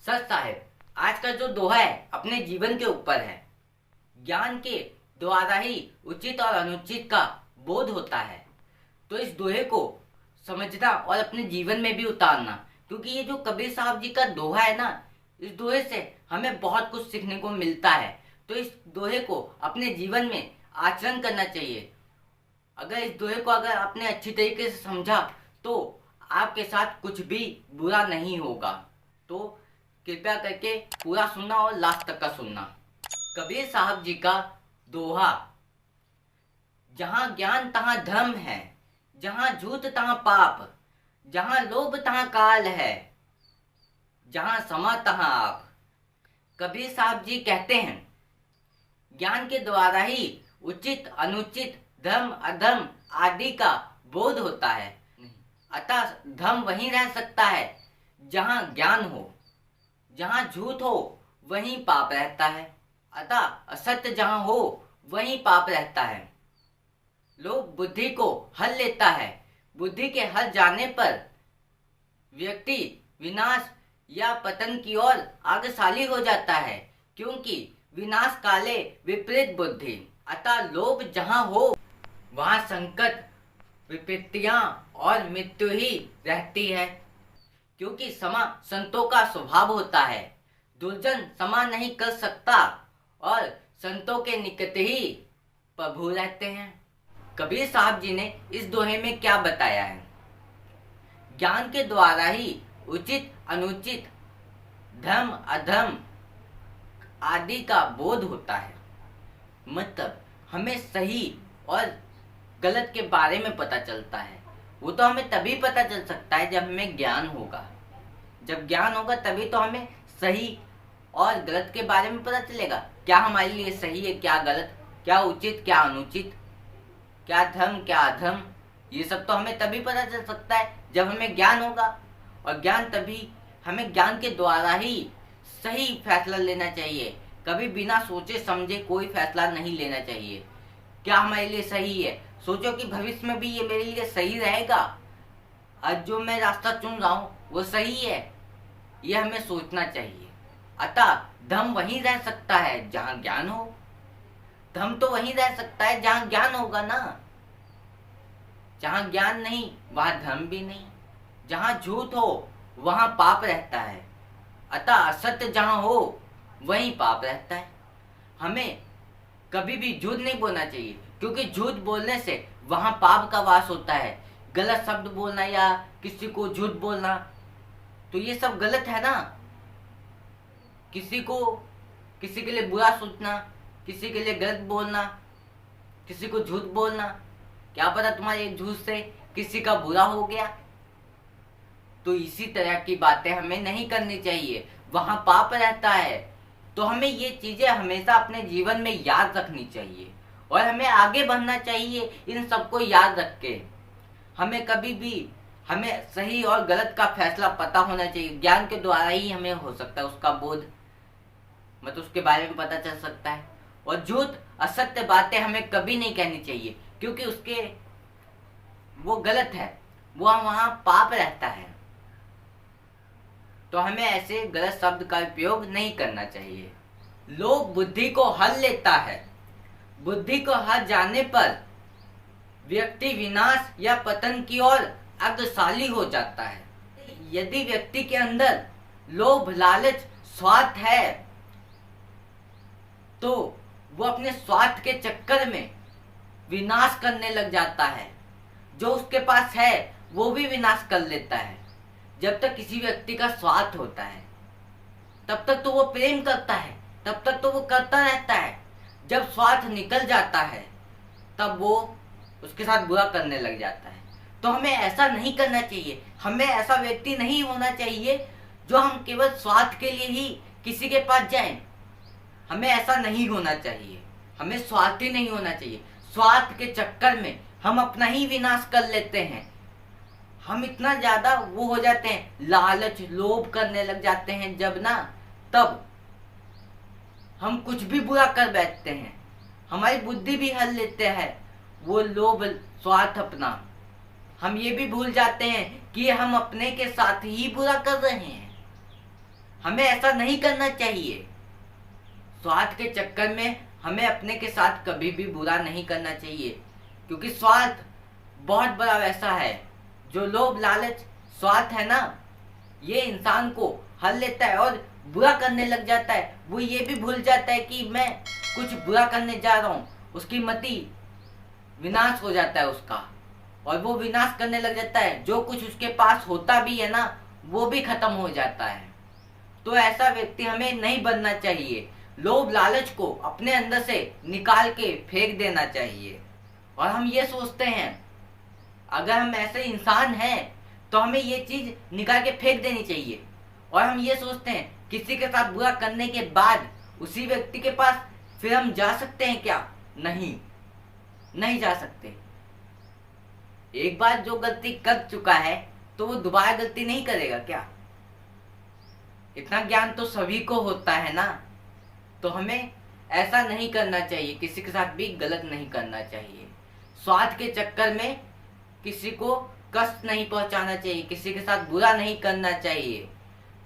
सच साहेब, आज का जो दोहा है अपने जीवन के ऊपर है। ज्ञान के द्वारा ही उचित और अनुचित का बोध होता है। तो इस दोहे को समझना और अपने जीवन में भी उतारना, क्योंकि ये जो कबीर साहब जी का दोहा है ना, इस दोहे से हमें बहुत कुछ सीखने को मिलता है। तो इस दोहे को अपने जीवन में आचरण करना चाहिए। अगर इस दोहे को अगर आपने अच्छी तरीके से समझा तो आपके साथ कुछ भी बुरा नहीं होगा। तो कृपया करके पूरा सुनना और लास्ट तक का सुनना। कबीर साहब जी का दोहा। जहां ज्ञान तहां धर्म है, जहां झूठ तहां पाप, जहां लोभ तहां काल है, जहां समा तहां आप। कबीर साहब जी कहते हैं ज्ञान के द्वारा ही उचित अनुचित धर्म अधर्म आदि का बोध होता है। अतः धर्म वहीं रह सकता है जहां ज्ञान हो, जहां झूठ हो वहीं पाप रहता है, अतः असत्य जहां हो वहीं पाप रहता है। लोग बुद्धि को हल लेता है, बुद्धि के हल जाने पर व्यक्ति विनाश या पतन की ओर अग्रसर हो जाता है, क्योंकि विनाश काले विपरीत बुद्धि। अतः लोभ जहां हो वहां संकट विपत्तियां और मृत्यु ही रहती है, क्योंकि समा संतों का स्वभाव होता है। दुर्जन समा नहीं कर सकता और संतों के निकट ही प्रभु रहते हैं। कबीर साहब जी ने इस दोहे में क्या बताया है? ज्ञान के द्वारा ही उचित अनुचित धर्म अधर्म आदि का बोध होता है। मतलब हमें सही और गलत के बारे में पता चलता है। वो तो हमें तभी पता चल सकता है जब हमें ज्ञान होगा। जब ज्ञान होगा तभी तो हमें सही और गलत के बारे में पता चलेगा। क्या हमारे लिए सही है, क्या गलत, क्या उचित क्या अनुचित, क्या धर्म क्या अधर्म, ये सब तो हमें तभी पता चल सकता है जब हमें ज्ञान होगा। और ज्ञान तभी, हमें ज्ञान के द्वारा ही सही फैसला लेना चाहिए। कभी बिना सोचे समझे कोई फैसला नहीं लेना चाहिए। क्या हमारे लिए सही है, सोचो कि भविष्य में भी ये मेरे लिए सही रहेगा, आज जो मैं रास्ता चुन रहा हूँ वो सही है, ये हमें सोचना चाहिए। अतः धर्म वहीं रह सकता है जहां ज्ञान हो। धर्म तो वहीं रह सकता है जहां ज्ञान होगा ना। जहां ज्ञान नहीं वहां धर्म भी नहीं। जहां झूठ हो वहां पाप रहता है, अतः असत्य जहां हो वहीं पाप रहता है। हमें कभी भी झूठ नहीं बोलना चाहिए, क्योंकि झूठ बोलने से वहां पाप का वास होता है। गलत शब्द बोलना या किसी को झूठ बोलना, तो ये सब गलत है ना। किसी के लिए बुरा सोचना, किसी के लिए गलत बोलना, किसी को झूठ बोलना, क्या पता तुम्हारे एक झूठ से किसी का बुरा हो गया। तो इसी तरह की बातें हमें नहीं करनी चाहिए, वहां पाप रहता है। तो हमें ये चीजें हमेशा अपने जीवन में याद रखनी चाहिए और हमें आगे बढ़ना चाहिए इन सबको याद रख के। हमें कभी भी हमें सही और गलत का फैसला पता होना चाहिए। ज्ञान के द्वारा ही हमें हो सकता है उसका बोध, मतलब उसके बारे में पता चल सकता है। और झूठ असत्य बातें हमें कभी नहीं कहनी चाहिए, क्योंकि उसके वो गलत है, वो वहां पाप रहता है। तो हमें ऐसे गलत शब्द का उपयोग नहीं करना चाहिए। लोग बुद्धि को हल लेता है, बुद्धि को हर जाने पर व्यक्ति विनाश या पतन की ओर अग्रसर हो जाता है। यदि व्यक्ति के अंदर लोभ लालच स्वार्थ है तो वो अपने स्वार्थ के चक्कर में विनाश करने लग जाता है। जो उसके पास है वो भी विनाश कर लेता है। जब तक किसी व्यक्ति का स्वार्थ होता है तब तक तो वो प्रेम करता है, तब तक तो वो करता रहता है। जब स्वार्थ निकल जाता है तब वो उसके साथ बुरा करने लग जाता है। तो हमें ऐसा नहीं करना चाहिए। हमें ऐसा व्यक्ति नहीं होना चाहिए जो हम केवल स्वार्थ के लिए ही किसी के पास जाएं। हमें ऐसा नहीं होना चाहिए। हमें स्वार्थी नहीं होना चाहिए। स्वार्थ के चक्कर में हम अपना ही विनाश कर लेते हैं। हम इतना ज्यादा वो हो जाते हैं, लालच लोभ करने लग जाते हैं जब ना, तब हम कुछ भी बुरा कर बैठते हैं। हमारी बुद्धि भी हल लेते हैं वो लोभ स्वार्थ अपना। हम ये भी भूल जाते हैं कि हम अपने के साथ ही बुरा कर रहे हैं। हमें ऐसा नहीं करना चाहिए। स्वार्थ के चक्कर में हमें अपने के साथ कभी भी बुरा नहीं करना चाहिए, क्योंकि स्वार्थ बहुत बड़ा वैसा है, जो लोभ लालच स्वार्थ है ना, ये इंसान को हर लेता है और बुरा करने लग जाता है। वो ये भी भूल जाता है कि मैं कुछ बुरा करने जा रहा हूँ, उसकी मति विनाश हो जाता है उसका, और वो विनाश करने लग जाता है। जो कुछ उसके पास होता भी है ना, वो भी खत्म हो जाता है। तो ऐसा व्यक्ति हमें नहीं बनना चाहिए। लोभ लालच को अपने अंदर से निकाल के फेंक देना चाहिए। और हम ये सोचते हैं, अगर हम ऐसे इंसान हैं तो हमें ये चीज निकाल के फेंक देनी चाहिए। और हम ये सोचते हैं, किसी के साथ बुरा करने के बाद उसी व्यक्ति के पास फिर हम जा सकते हैं क्या? नहीं, नहीं जा सकते। एक बार जो गलती कर चुका है तो वो दोबारा गलती नहीं करेगा क्या? इतना ज्ञान तो सभी को होता है ना। तो हमें ऐसा नहीं करना चाहिए, किसी के साथ भी गलत नहीं करना चाहिए। स्वार्थ के चक्कर में किसी को कष्ट नहीं पहुंचाना चाहिए, किसी के साथ बुरा नहीं करना चाहिए।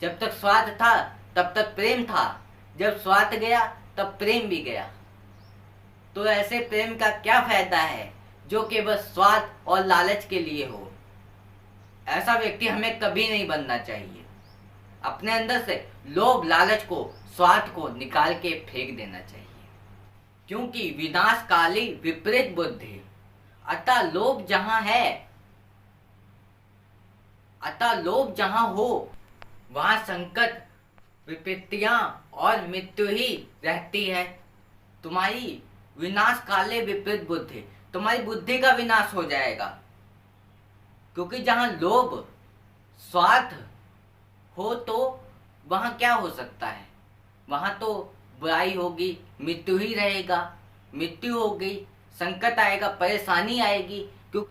जब तक स्वार्थ था तब तक प्रेम था, जब स्वार्थ गया तब प्रेम भी गया। तो ऐसे प्रेम का क्या फायदा है जो केवल स्वार्थ और लालच के लिए हो? ऐसा व्यक्ति हमें कभी नहीं बनना चाहिए। अपने अंदर से लोभ लालच को, स्वार्थ को निकाल के फेंक देना चाहिए, क्योंकि विनाशकाली विपरीत बुद्धि। अतः लोभ जहां हो वहां संकट, विपत्तियां और मृत्यु ही रहती है। तुम्हारी विनाशकाले विपरीत बुद्धि, तुम्हारी बुद्धि का विनाश हो जाएगा, क्योंकि जहां लोभ स्वार्थ हो तो वहां क्या हो सकता है? वहां तो बुराई होगी, मृत्यु ही रहेगा। मृत्यु होगी, संकट आएगा, परेशानी आएगी। क्यों?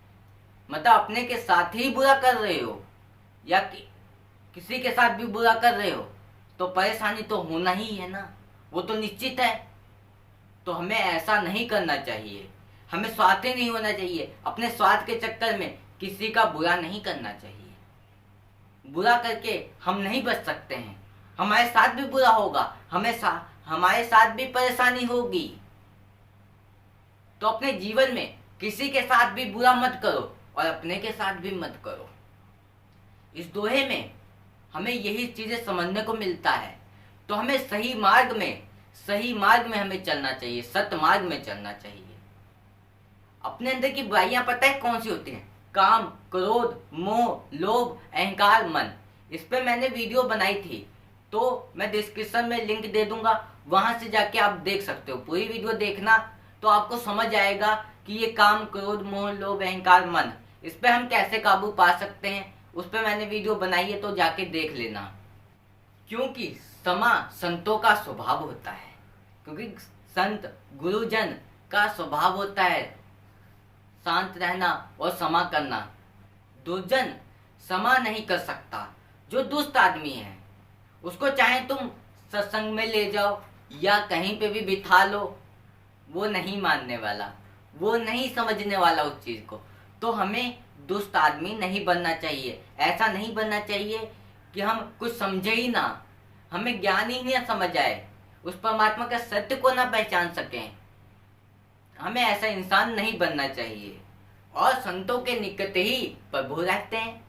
मतलब अपने के साथ ही बुरा कर रहे हो या किसी के साथ भी बुरा कर रहे हो तो परेशानी तो होना ही है ना, वो तो निश्चित है। तो हमें ऐसा नहीं करना चाहिए, हमें स्वार्थी नहीं होना चाहिए। अपने स्वार्थ के चक्कर में किसी का बुरा नहीं करना चाहिए। बुरा करके हम नहीं बच सकते हैं, हमारे साथ भी बुरा होगा, हमारे साथ भी परेशानी होगी। तो अपने जीवन में किसी के साथ भी बुरा मत करो और अपने के साथ भी मत करो। इस दोहे में हमें यही चीजें समझने को मिलता है। तो हमें सही मार्ग में हमें चलना चाहिए, सत्य मार्ग में चलना चाहिए। अपने अंदर की बुराइयां पता है कौन सी होती हैं? काम, क्रोध, मोह, लोभ, अहंकार, मन। इस पे मैंने वीडियो बनाई थी, तो मैं डिस्क्रिप्शन में लिंक दे दूंगा, वहां से जाके आप देख सकते हो। पूरी वीडियो देखना तो आपको समझ आएगा कि ये काम, क्रोध, मोह, लोभ, अहंकार, मन, इस पे हम कैसे काबू पा सकते हैं। उस पे मैंने वीडियो बनाई है, तो जाके देख लेना। क्योंकि क्षमा संतों का स्वभाव होता है, क्योंकि संत गुरुजन का स्वभाव होता है शांत रहना और क्षमा करना। दुर्जन क्षमा नहीं कर सकता। जो दुष्ट आदमी है उसको चाहे तुम सत्संग में ले जाओ या कहीं पे भी बिठा लो, वो नहीं मानने वाला, वो नहीं समझने वाला उस चीज को। तो हमें दुष्ट आदमी नहीं बनना चाहिए। ऐसा नहीं बनना चाहिए कि हम कुछ समझे ही ना, हमें ज्ञान ही नहीं समझ आए, उस परमात्मा के सत्य को ना पहचान सकें। हमें ऐसा इंसान नहीं बनना चाहिए। और संतों के निकट ही प्रभु रहते हैं,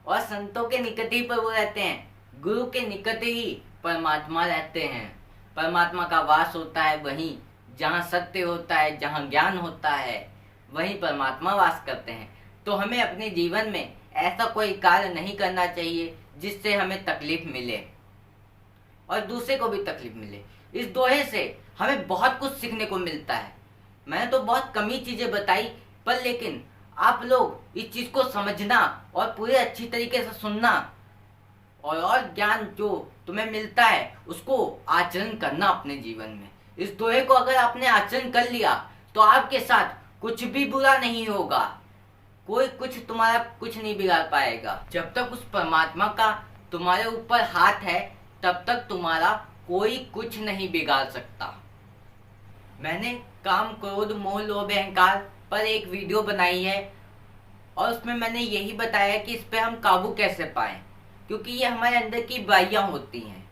और संतों के निकट ही प्रभु रहते हैं, गुरु के निकट ही परमात्मा रहते हैं। परमात्मा का वास होता है वहीं जहाँ सत्य होता है, जहाँ ज्ञान होता है, वहीं परमात्मा वास करते हैं। तो हमें अपने जीवन में ऐसा कोई कार्य नहीं करना चाहिए जिससे हमें तकलीफ मिले और दूसरे को भी तकलीफ मिले। इस दोहे से हमें बहुत कुछ सीखने को मिलता है। मैंने तो बहुत कम ही चीजें बताई, पर लेकिन आप लोग इस चीज को समझना और पूरे अच्छी तरीके से सुनना, और ज्ञान जो तुम्हें मिलता है उसको आचरण करना अपने जीवन में। इस दोहे को अगर आपने आचरण कर लिया तो आपके साथ कुछ भी बुरा नहीं होगा, कोई तुम्हारा कुछ नहीं बिगाड़ पाएगा। जब तक उस परमात्मा का तुम्हारे ऊपर हाथ है तब तक तुम्हारा कोई कुछ नहीं बिगाड़ सकता। मैंने काम, क्रोध, मोह, लोभ, अहंकार पर एक वीडियो बनाई है और उसमें मैंने यही बताया कि इस पे हम काबू कैसे पाएं, क्योंकि ये हमारे अंदर की बुराइयां होती हैं।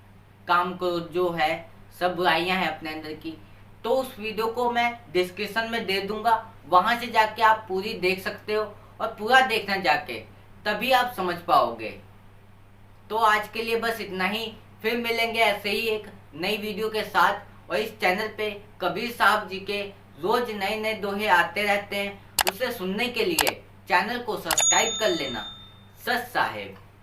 काम को जो है, सब बुराइयां हैं अपने अंदर की, तो उस वीडियो को मैं डिस्क्रिप्शन में दे दूंगा, वहां से जाके आप पूरी देख सकते हो। और पूरा देखना जाके, तभी आप समझ पाओगे। तो आज के लिए बस इतना ही, फिर मिलेंगे ऐसे ही एक नई वीडियो के साथ। और इस चैनल पे कबीर साहब जी के रोज नए नए दोहे आते रहते हैं, उसे सुनने के लिए चैनल को सब्सक्राइब कर लेना। सत साहेब।